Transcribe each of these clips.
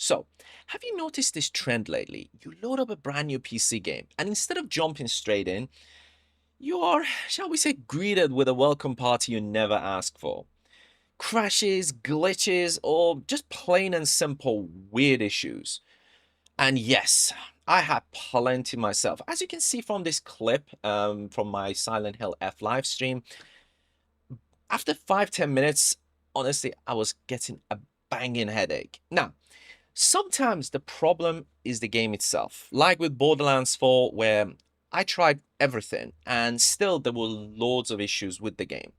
So, have you noticed this trend lately? You load up a brand new PC game, and instead of jumping straight in, you are, shall we say, greeted with a welcome party you never asked for. Crashes, glitches, or just plain and simple weird issues. And yes, I had plenty myself. As you can see from this clip from my Silent Hill F live stream, after 5-10 minutes, honestly, I was getting a banging headache. Now, sometimes the problem is the game itself, like with Borderlands 4, where I tried everything and still there were loads of issues with the game.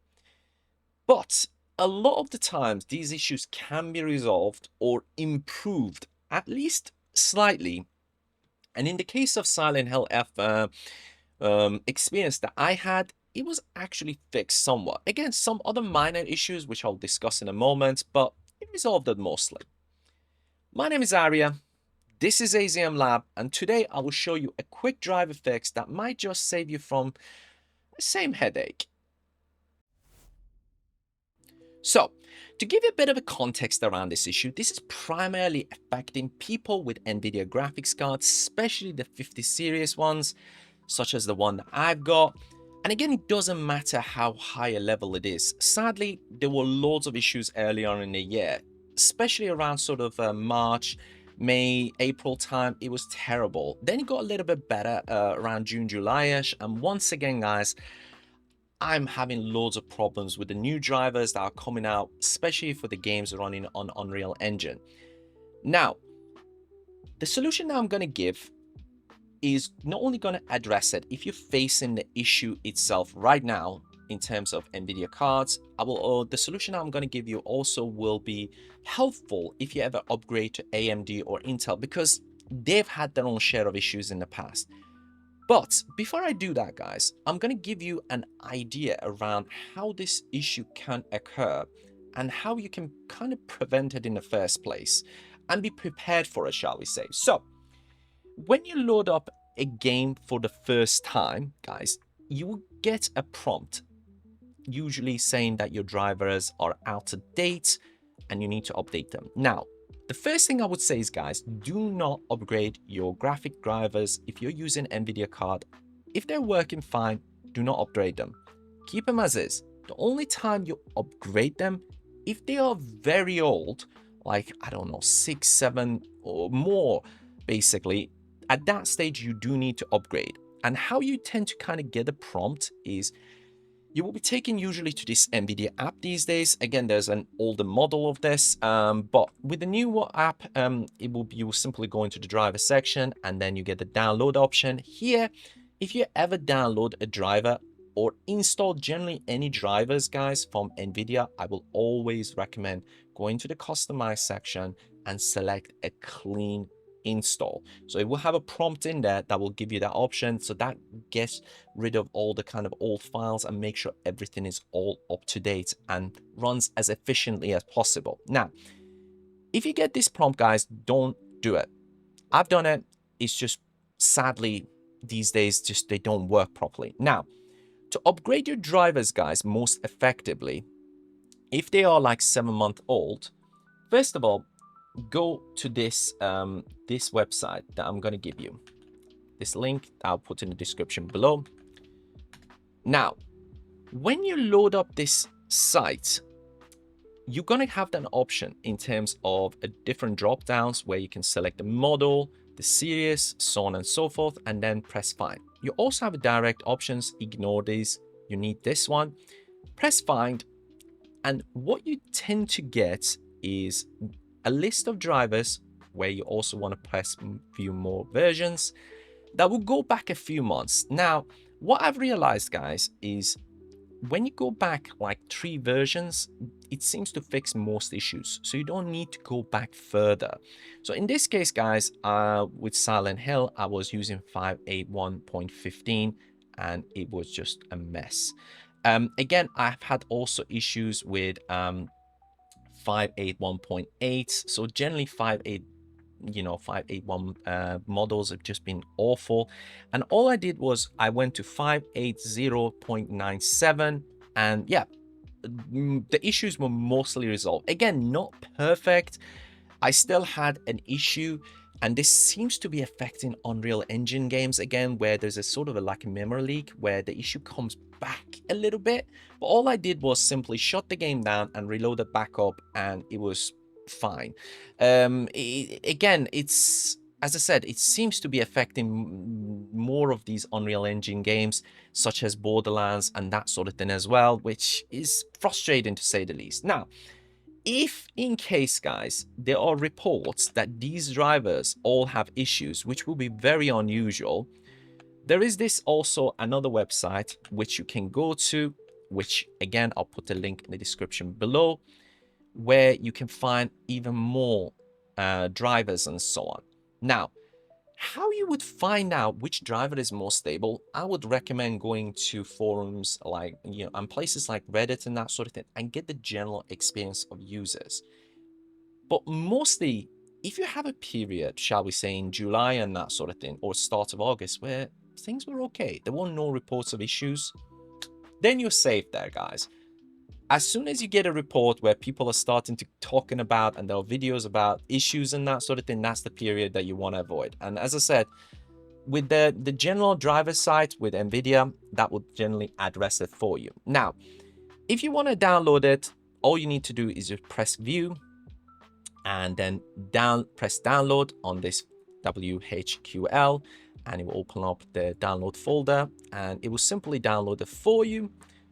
But a lot of the times, these issues can be resolved or improved, at least slightly. And in the case of Silent Hill F experience that I had, it was actually fixed somewhat. Again, some other minor issues, which I'll discuss in a moment, but it resolved it mostly. My name is Arya. This is AZM Lab, and today I will show you a quick driver fix that might just save you from the same headache. So, to give you a bit of a context around this issue, this is primarily affecting people with NVIDIA graphics cards, especially the 50 series ones, such as the one that I've got. And again, it doesn't matter how high a level it is. Sadly, there were loads of issues early on in the year, especially around sort of March, May, April time. It was terrible. Then it got a little bit better around June, July-ish. And once again, guys, I'm having loads of problems with the new drivers that are coming out, especially for the games running on Unreal Engine. Now, the solution that I'm going to give is not only going to address it if you're facing the issue itself right now in terms of NVIDIA cards. The solution I'm going to give you also will be helpful if you ever upgrade to AMD or Intel, because they've had their own share of issues in the past. But before I do that, guys, I'm going to give you an idea around how this issue can occur and how you can kind of prevent it in the first place and be prepared for it, shall we say. So, when you load up a game for the first time, guys, you will get a prompt, usually saying that your drivers are out of date and you need to update them. Now, the first thing I would say is, guys, do not upgrade your graphic drivers if you're using NVIDIA card. If they're working fine, do not upgrade them. Keep them as is. The only time you upgrade them, if they are very old, like, I don't know, 6, 7 or more, basically, at that stage, you do need to upgrade. And how you tend to kind of get a prompt is you will be taken usually to this NVIDIA app these days. Again, there's an older model of this, but with the new app, you will simply go into the driver section and then you get the download option. Here, if you ever download a driver or install generally any drivers, guys, from NVIDIA, I will always recommend going to the customize section and select a clean install. So it will have a prompt in there that will give you that option. So that gets rid of all the kind of old files and make sure everything is all up to date and runs as efficiently as possible. Now, if you get this prompt, guys, don't do it. I've done it. It's just sadly these days just they don't work properly. Now, to upgrade your drivers, guys, most effectively, if they are like 7 months old, first of all, go to this this website that I'm going to give you. This link I'll put in the description below. Now, when you load up this site, you're going to have an option in terms of a different drop downs where you can select the model, the series, so on and so forth, and then press find. You also have direct options. Ignore these. You need this one. Press find, and what you tend to get is a list of drivers where you also want to press view more versions that will go back a few months. Now, what I've realized, guys, is when you go back like 3 versions, it seems to fix most issues. So you don't need to go back further. So in this case, guys, with Silent Hill, I was using 581.15 and it was just a mess. Again, I've had also issues with 581.8. So generally 581 models have just been awful. And all I did was I went to 580.97 and yeah, the issues were mostly resolved. Again, not perfect. I still had an issue, and this seems to be affecting Unreal Engine games again, where there's a sort of like a memory leak where the issue comes back a little bit. But all I did was simply shut the game down and reload it back up, and it was fine. Again, it's, as I said, it seems to be affecting more of these Unreal Engine games, such as Borderlands and that sort of thing as well, which is frustrating to say the least. Now, if in case, guys, there are reports that these drivers all have issues, which will be very unusual, there is this also another website which you can go to, which again, I'll put the link in the description below, where you can find even more drivers and so on. Now, how you would find out which driver is more stable, I would recommend going to forums like, and places like Reddit and that sort of thing, and get the general experience of users. But mostly, if you have a period, shall we say in July and that sort of thing, or start of August, where things were okay, there were no reports of issues, then you're safe there, guys. As soon as you get a report where people are starting to talking about, and there are videos about issues and that sort of thing, that's the period that you want to avoid. And as I said, with the general driver site with NVIDIA, that would generally address it for you. Now, if you want to download it, all you need to do is just press view and then press download on this WHQL, and it will open up the download folder, and it will simply download it for you.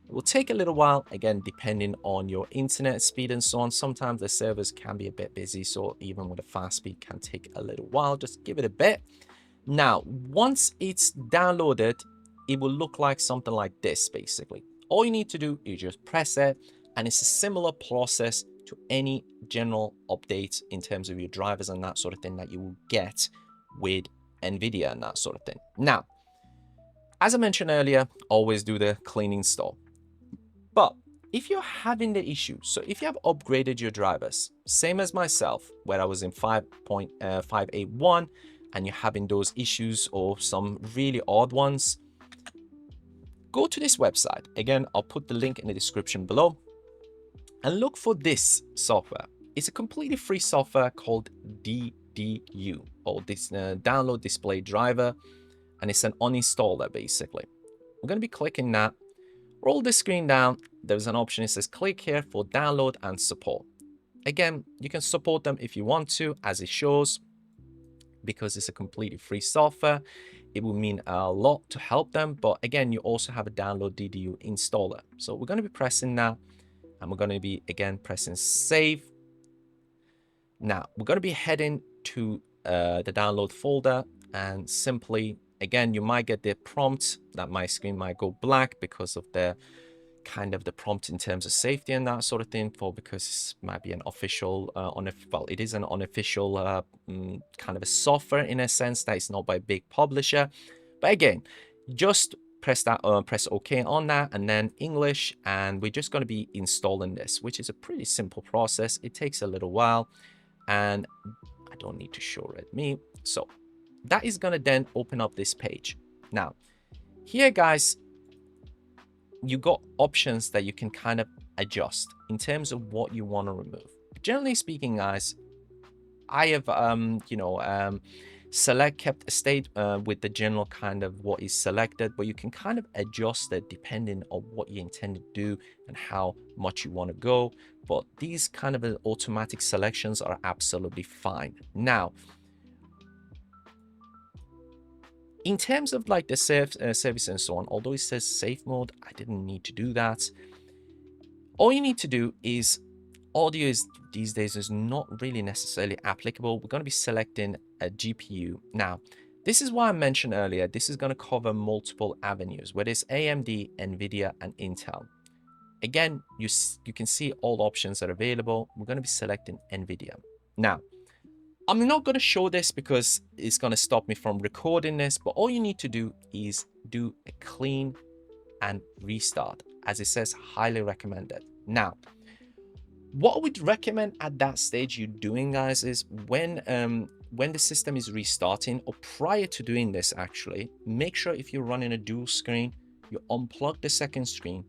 It will take a little while, again, depending on your internet speed and so on. Sometimes the servers can be a bit busy, so even with a fast speed can take a little while. Just give it a bit. Now, once it's downloaded, it will look like something like this, basically. All you need to do is just press it, and it's a similar process to any general updates in terms of your drivers and that sort of thing that you will get with NVIDIA and that sort of thing. Now, as I mentioned earlier, always do the clean install. But if you're having the issue, so if you have upgraded your drivers, same as myself, where I was in 5.581, and you're having those issues or some really odd ones, go to this website. Again, I'll put the link in the description below, and look for this software. It's a completely free software called DDU, or this Download Display Driver, and it's an uninstaller, basically. We're going to be clicking that. Roll the screen down, there's an option, it says click here for download and support. Again, you can support them if you want to, as it shows, because it's a completely free software. It will mean a lot to help them, but again, you also have a download DDU installer. So we're going to be pressing that, and we're going to be again pressing save. Now we're going to be heading to the download folder, and simply, again, you might get the prompt that my screen might go black because of the kind of the prompt in terms of safety and that sort of thing, because it might be an official well, it is an unofficial kind of a software in a sense that it's not by a big publisher. But again, just press that press OK on that, and then English, and we're just going to be installing this, which is a pretty simple process. It takes a little while, and I don't need to show it me. So that is going to then open up this page. Now here, guys, you got options that you can kind of adjust in terms of what you want to remove. Generally speaking, guys, I have kept a state with the general kind of what is selected, but you can kind of adjust it depending on what you intend to do and how much you want to go. But these kind of automatic selections are absolutely fine. Now, in terms of like the service and so on, although it says safe mode, I didn't need to do that. All you need to do is, audio these days is not really necessarily applicable. We're going to be selecting a GPU. Now, this is why I mentioned earlier, this is going to cover multiple avenues, whether it's AMD, NVIDIA, and Intel. Again, you can see all options that are available. We're going to be selecting NVIDIA. Now, I'm not going to show this because it's going to stop me from recording this, but all you need to do is do a clean and restart, as it says highly recommended. Now, what I would recommend at that stage you doing, guys, is when the system is restarting, or prior to doing this, actually, make sure if you're running a dual screen, you unplug the second screen.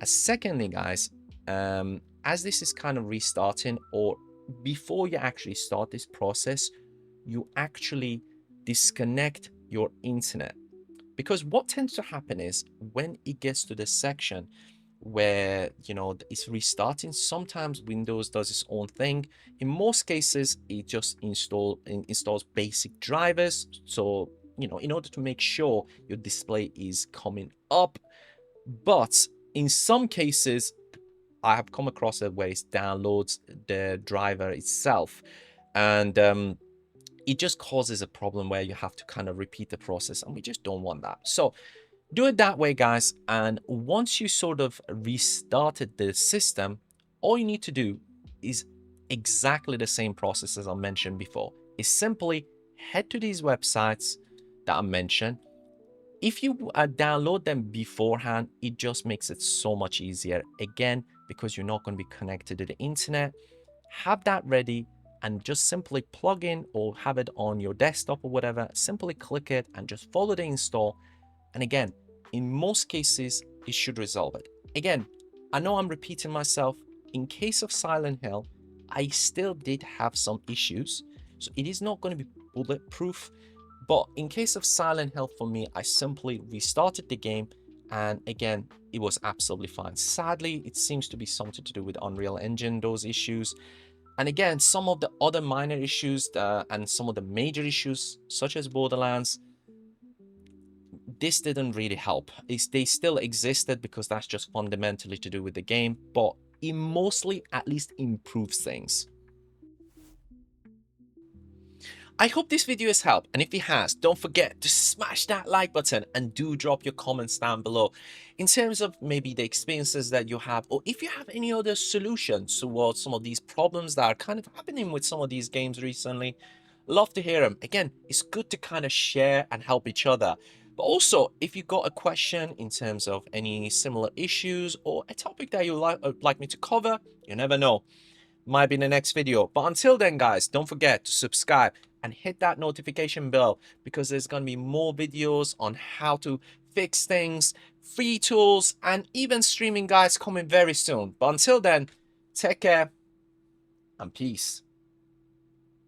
Secondly, guys, as this is kind of restarting, or before you actually start this process, you actually disconnect your internet. Because what tends to happen is when it gets to the section where it's restarting, sometimes Windows does its own thing. In most cases, it just installs basic drivers. So in order to make sure your display is coming up. But in some cases, I have come across it where it downloads the driver itself, and it just causes a problem where you have to kind of repeat the process, and we just don't want that. So do it that way, guys. And once you sort of restarted the system, all you need to do is exactly the same process as I mentioned before. Is simply head to these websites that I mentioned. If you download them beforehand, it just makes it so much easier. Again, because you're not going to be connected to the internet, have that ready and just simply plug in or have it on your desktop or whatever. Simply click it and just follow the install. And again, in most cases, it should resolve it. Again, I know I'm repeating myself. In case of Silent Hill, I still did have some issues. So it is not going to be bulletproof. But in case of Silent Hill, for me, I simply restarted the game. And again, it was absolutely fine. Sadly, it seems to be something to do with Unreal Engine, those issues. And again, some of the other minor issues and some of the major issues, such as Borderlands, this didn't really help. They still existed because that's just fundamentally to do with the game, but it mostly at least improves things. I hope this video has helped, and if it has, don't forget to smash that like button and do drop your comments down below in terms of maybe the experiences that you have, or if you have any other solutions towards some of these problems that are kind of happening with some of these games recently. Love to hear them. Again, it's good to kind of share and help each other. But also, if you got a question in terms of any similar issues or a topic that you like me to cover, you never know, might be in the next video. But until then, guys, don't forget to subscribe and hit that notification bell, because there's going to be more videos on how to fix things, free tools, and even streaming guides coming very soon. But until then, take care and peace.